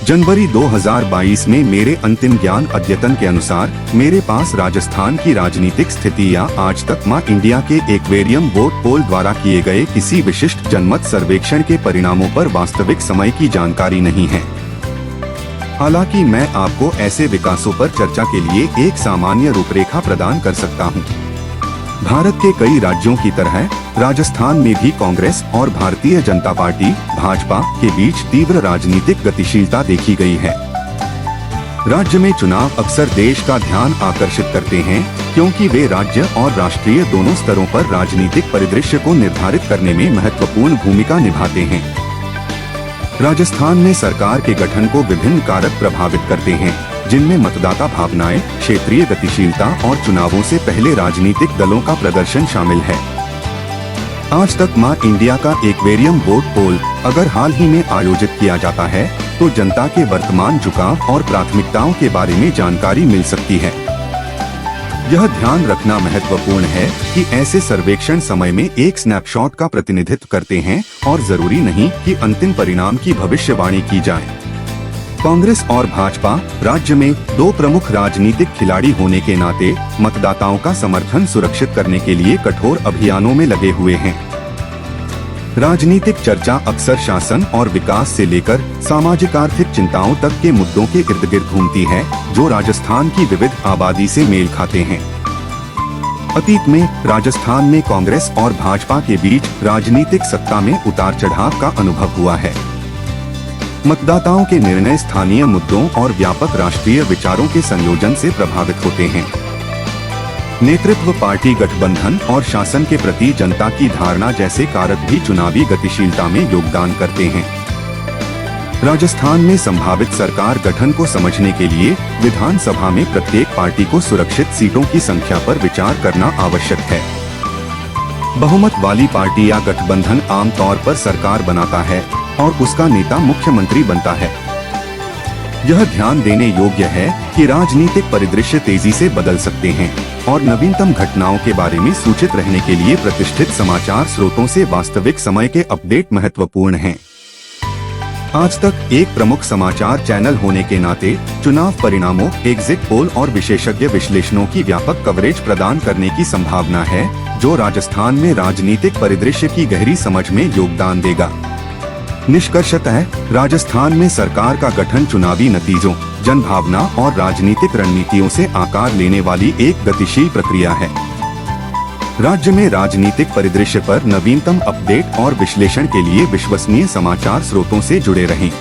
जनवरी 2022 में मेरे अंतिम ज्ञान अद्यतन के अनुसार मेरे पास राजस्थान की राजनीतिक स्थिति या आज तक मां इंडिया के एक्वेरियम वोट पोल द्वारा किए गए किसी विशिष्ट जनमत सर्वेक्षण के परिणामों पर वास्तविक समय की जानकारी नहीं है। हालांकि मैं आपको ऐसे विकासों पर चर्चा के लिए एक सामान्य रूपरेखा प्रदान कर सकता हूं। भारत के कई राज्यों की तरह राजस्थान में भी कांग्रेस और भारतीय जनता पार्टी भाजपा के बीच तीव्र राजनीतिक गतिशीलता देखी गई है। राज्य में चुनाव अक्सर देश का ध्यान आकर्षित करते हैं क्योंकि वे राज्य और राष्ट्रीय दोनों स्तरों पर राजनीतिक परिदृश्य को निर्धारित करने में महत्वपूर्ण भूमिका निभाते हैं। राजस्थान में सरकार के गठन को विभिन्न कारक प्रभावित करते हैं, जिनमें मतदाता भावनाएं, क्षेत्रीय गतिशीलता और चुनावों से पहले राजनीतिक दलों का प्रदर्शन शामिल है। आज तक मां इंडिया का एक्वेरियम वोट पोल अगर हाल ही में आयोजित किया जाता है तो जनता के वर्तमान झुकाव और प्राथमिकताओं के बारे में जानकारी मिल सकती है। यह ध्यान रखना महत्वपूर्ण है कि ऐसे सर्वेक्षण समय में एक स्नैपशॉट का प्रतिनिधित्व करते हैं और जरूरी नहीं कि अंतिम परिणाम की भविष्यवाणी की जाए। कांग्रेस और भाजपा राज्य में दो प्रमुख राजनीतिक खिलाड़ी होने के नाते मतदाताओं का समर्थन सुरक्षित करने के लिए कठोर अभियानों में लगे हुए हैं। राजनीतिक चर्चा अक्सर शासन और विकास से लेकर सामाजिक आर्थिक चिंताओं तक के मुद्दों के इर्द गिर्द घूमती है, जो राजस्थान की विविध आबादी से मेल खाते हैं। अतीत में राजस्थान में कांग्रेस और भाजपा के बीच राजनीतिक सत्ता में उतार चढ़ाव का अनुभव हुआ है। मतदाताओं के निर्णय स्थानीय मुद्दों और व्यापक राष्ट्रीय विचारों के संयोजन से प्रभावित होते हैं। नेतृत्व, पार्टी गठबंधन और शासन के प्रति जनता की धारणा जैसे कारक भी चुनावी गतिशीलता में योगदान करते हैं। राजस्थान में संभावित सरकार गठन को समझने के लिए विधानसभा में प्रत्येक पार्टी को सुरक्षित सीटों की संख्या पर विचार करना आवश्यक है। बहुमत वाली पार्टी या गठबंधन आमतौर पर सरकार बनाता है और उसका नेता मुख्यमंत्री बनता है। यह ध्यान देने योग्य है कि राजनीतिक परिदृश्य तेजी से बदल सकते हैं और नवीनतम घटनाओं के बारे में सूचित रहने के लिए प्रतिष्ठित समाचार स्रोतों से वास्तविक समय के अपडेट महत्वपूर्ण हैं। आज तक एक प्रमुख समाचार चैनल होने के नाते चुनाव परिणामों, एग्जिट पोल और विशेषज्ञ विश्लेषणों की व्यापक कवरेज प्रदान करने की संभावना है, जो राजस्थान में राजनीतिक परिदृश्य की गहरी समझ में योगदान देगा। निष्कर्षतः राजस्थान में सरकार का गठन चुनावी नतीजों, जनभावना और राजनीतिक रणनीतियों से आकार लेने वाली एक गतिशील प्रक्रिया है। राज्य में राजनीतिक परिदृश्य पर नवीनतम अपडेट और विश्लेषण के लिए विश्वसनीय समाचार स्रोतों से जुड़े रहें।